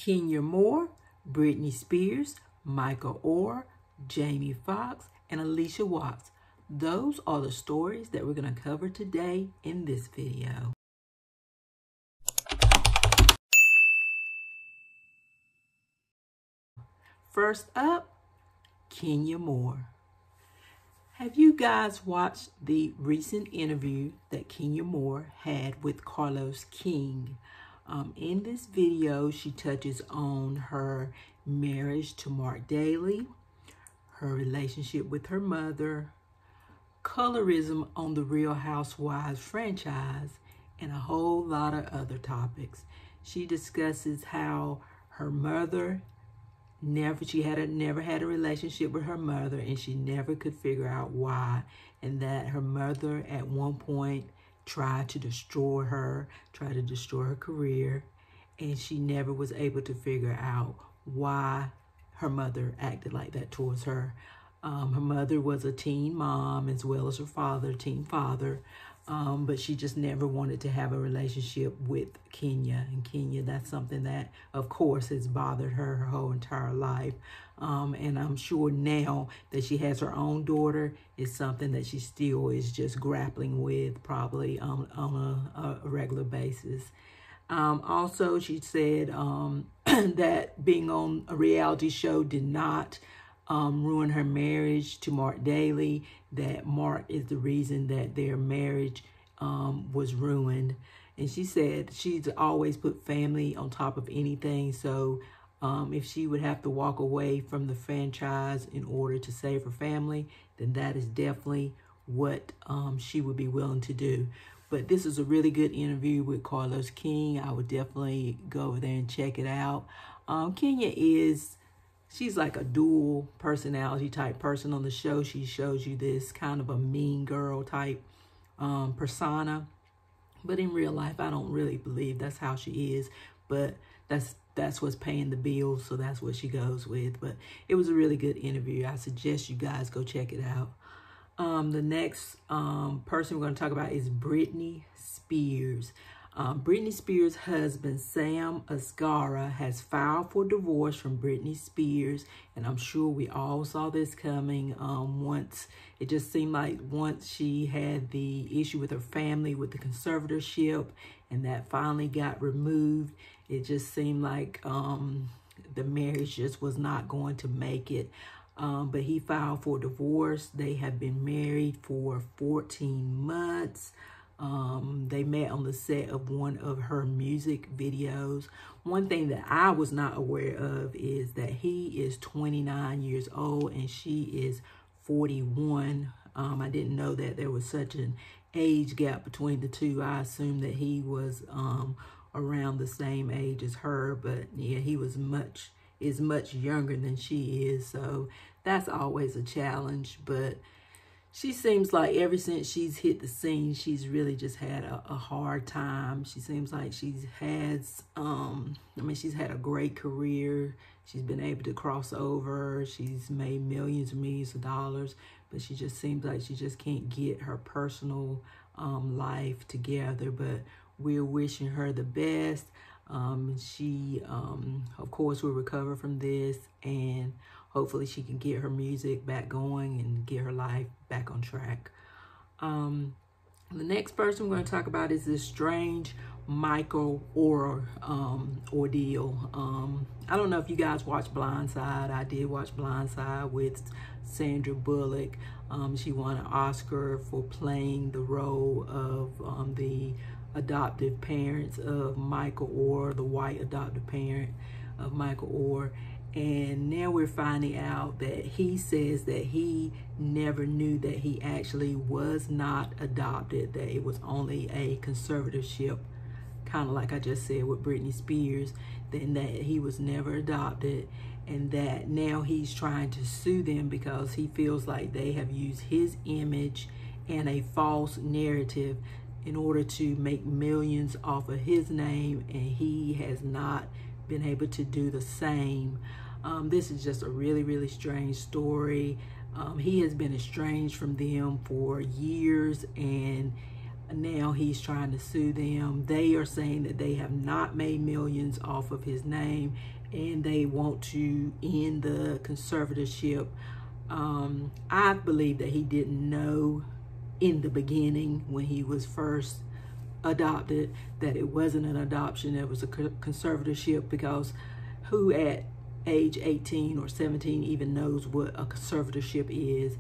Kenya Moore, Britney Spears, Michael Oher, Jamie Foxx, and Allisha Watts. Those are the stories that we're going to cover today in this video. First up, Kenya Moore. Have you guys watched the recent interview that Kenya Moore had with Carlos King? In this video, she touches on her marriage to Mark Daly, her relationship with her mother, colorism on the Real Housewives franchise, and a whole lot of other topics. She discusses how her mother never had a relationship with her mother, and she never could figure out why, and that her mother at one point tried to destroy her career, and she never was able to figure out why her mother acted like that towards her. Her mother was a teen mom as well as her father, teen father, but she just never wanted to have a relationship with Kenya. And Kenya, that's something that, of course, has bothered her whole entire life. And I'm sure now that she has her own daughter, it's something that she still is just grappling with, probably on a regular basis. Also, she said that being on a reality show did not ruin her marriage to Mark Daly, that Mark is the reason that their marriage was ruined. And she said she's always put family on top of anything. So if she would have to walk away from the franchise in order to save her family, then that is definitely what she would be willing to do. But this is a really good interview with Carlos King. I would definitely go over there and check it out. Kenya she's like a dual personality type person on the show. She shows you this kind of a mean girl type persona. But in real life, I don't really believe that's how she is. But that's what's paying the bills, so that's what she goes with. But it was a really good interview. I suggest you guys go check it out. The next person we're going to talk about is Britney Spears. Britney Spears' husband, Sam Asghari, has filed for divorce from Britney Spears, and I'm sure we all saw this coming. It just seemed like once she had the issue with her family with the conservatorship, and that finally got removed, it just seemed like the marriage just was not going to make it. But he filed for divorce. They have been married for 14 months. They met on the set of one of her music videos. One thing that I was not aware of is that he is 29 years old and she is 41. I didn't know that there was such an age gap between the two. I assumed that he was around the same age as her, but yeah, he was much younger than she is, so that's always a challenge. But she seems like ever since she's hit the scene, she's really just had a hard time. She seems like she's had a great career. She's been able to cross over. She's made millions and millions of dollars, but she just seems like she just can't get her personal life together. But we're wishing her the best. She, of course, will recover from this, and hopefully she can get her music back going and get her life back on track. The next person we're going to talk about is this strange Michael Oher ordeal. I don't know if you guys watch Blindside. I did watch Blindside with Sandra Bullock. She won an Oscar for playing the role of the adoptive parents of Michael Oher, the white adoptive parent of Michael Oher. And now we're finding out that he says that he never knew that he actually was not adopted, that it was only a conservatorship, kind of like I just said with Britney Spears, then that he was never adopted, and that now he's trying to sue them because he feels like they have used his image and a false narrative in order to make millions off of his name, and he has not been able to do the same. This is just a really, really strange story. He has been estranged from them for years, and now he's trying to sue them. They are saying that they have not made millions off of his name, and they want to end the conservatorship. I believe that he didn't know in the beginning when he was first adopted that it wasn't an adoption, it was a conservatorship, because who at age 18 or 17 even knows what a conservatorship is?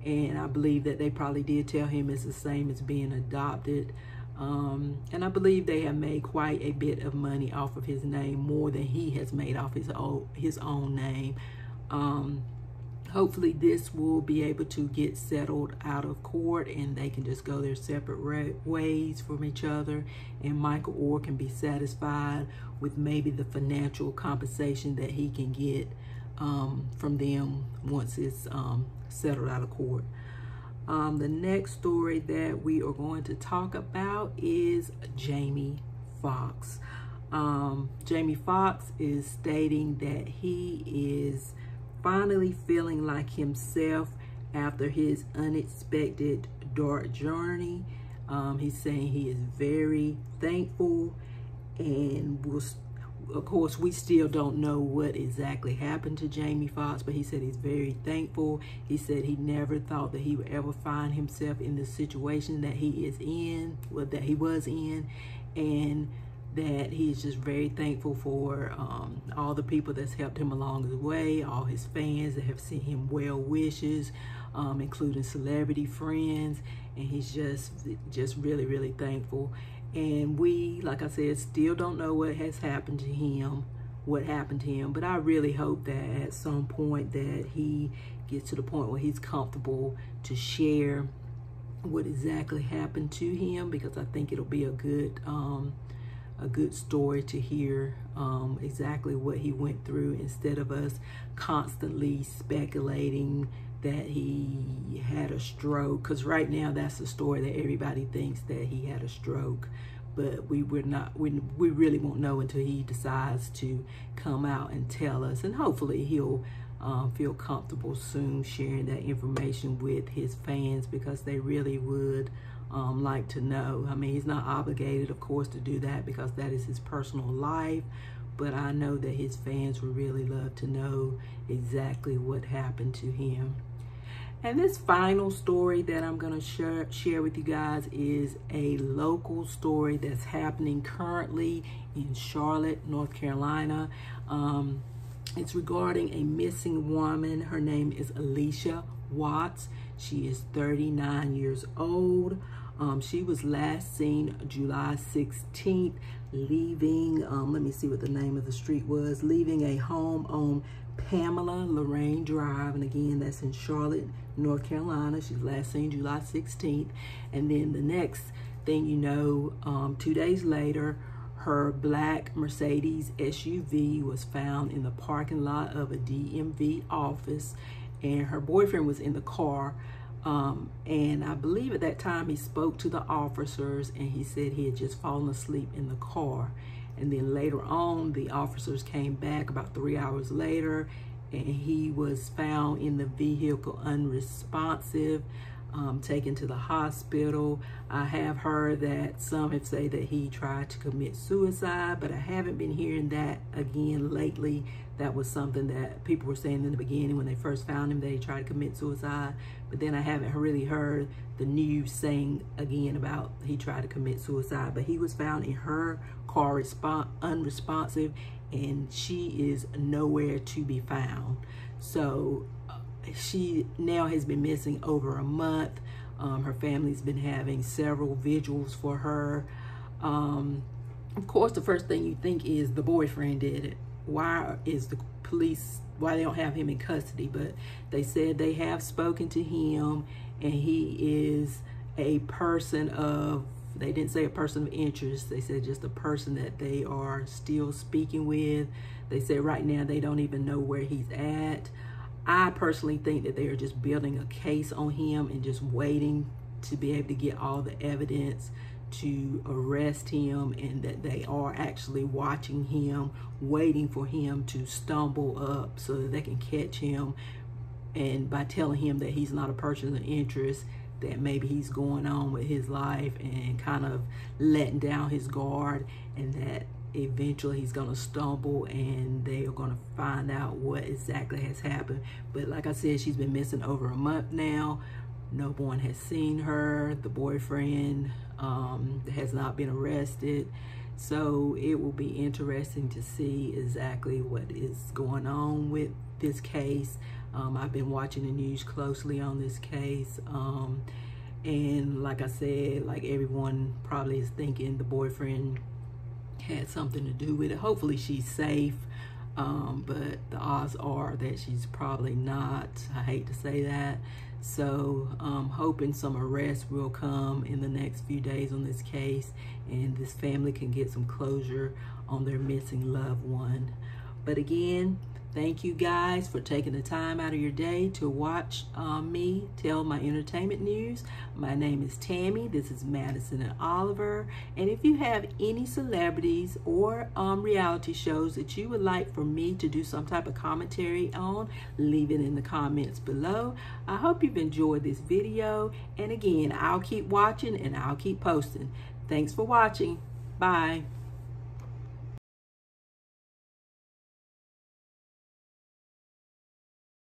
And I believe that they probably did tell him it's the same as being adopted. And I believe they have made quite a bit of money off of his name, more than he has made off his own name. Hopefully this will be able to get settled out of court, and they can just go their separate ways from each other, and Michael Oher can be satisfied with maybe the financial compensation that he can get from them once it's settled out of court. The next story that we are going to talk about is Jamie Foxx. Jamie Foxx is stating that he is finally feeling like himself after his unexpected dark journey. He's saying he is very thankful, and of course we still don't know what exactly happened to Jamie Foxx, but he said he's very thankful. He said he never thought that he would ever find himself in the situation that he is in, well, that he was in, and that he's just very thankful for all the people that's helped him along the way, all his fans that have sent him well wishes, including celebrity friends, and he's just really, really thankful. And we, like I said, still don't know what has happened to him, but I really hope that at some point that he gets to the point where he's comfortable to share what exactly happened to him, because I think it'll be a good story to hear exactly what he went through, instead of us constantly speculating that he had a stroke, because right now that's the story that everybody thinks, that he had a stroke, but we really won't know until he decides to come out and tell us, and hopefully he'll feel comfortable soon sharing that information with his fans, because they really would like to know. I mean, he's not obligated, of course, to do that, because that is his personal life, but I know that his fans would really love to know exactly what happened to him. And this final story that I'm going to share with you guys is a local story that's happening currently in Charlotte, North Carolina. It's regarding a missing woman. Her name is Allisha Watts. She is 39 years old. She was last seen July 16th leaving, let me see what the name of the street was, leaving a home on Pamela Lorraine Drive, and again, that's in Charlotte, North Carolina. She's last seen July 16th. And then the next thing you know, 2 days later, her black Mercedes SUV was found in the parking lot of a DMV office, and her boyfriend was in the car. And I believe at that time he spoke to the officers, and he said he had just fallen asleep in the car. And then later on, the officers came back about 3 hours later, and he was found in the vehicle unresponsive, taken to the hospital. I have heard that some have said that he tried to commit suicide, but I haven't been hearing that again lately. That was something that people were saying in the beginning when they first found him, that he tried to commit suicide. But then I haven't really heard the news saying again about he tried to commit suicide. But he was found in her car unresponsive, and she is nowhere to be found. So she now has been missing over a month. Her family's been having several vigils for her. Of course, the first thing you think is the boyfriend did it. Why is the police, why they don't have him in custody? But they said they have spoken to him, and he is a person of, they didn't say a person of interest, they said just a person that they are still speaking with. They said right now they don't even know where he's at. I personally think that they are just building a case on him and just waiting to be able to get all the evidence to arrest him, and that they are actually watching him, waiting for him to stumble up so that they can catch him, and by telling him that he's not a person of interest, that maybe he's going on with his life and kind of letting down his guard, and that eventually he's going to stumble and they are going to find out what exactly has happened. But like I said, she's been missing over a month now. No one has seen her. The boyfriend has not been arrested. So it will be interesting to see exactly what is going on with this case. I've been watching the news closely on this case. And like I said, like everyone probably is thinking the boyfriend had something to do with it. Hopefully she's safe. But the odds are that she's probably not. I hate to say that. So hoping some arrests will come in the next few days on this case, and this family can get some closure on their missing loved one. But again, thank you guys for taking the time out of your day to watch me tell my entertainment news. My name is Tammy. This is Madison and Oliver. And if you have any celebrities or reality shows that you would like for me to do some type of commentary on, leave it in the comments below. I hope you've enjoyed this video. And again, I'll keep watching and I'll keep posting. Thanks for watching. Bye.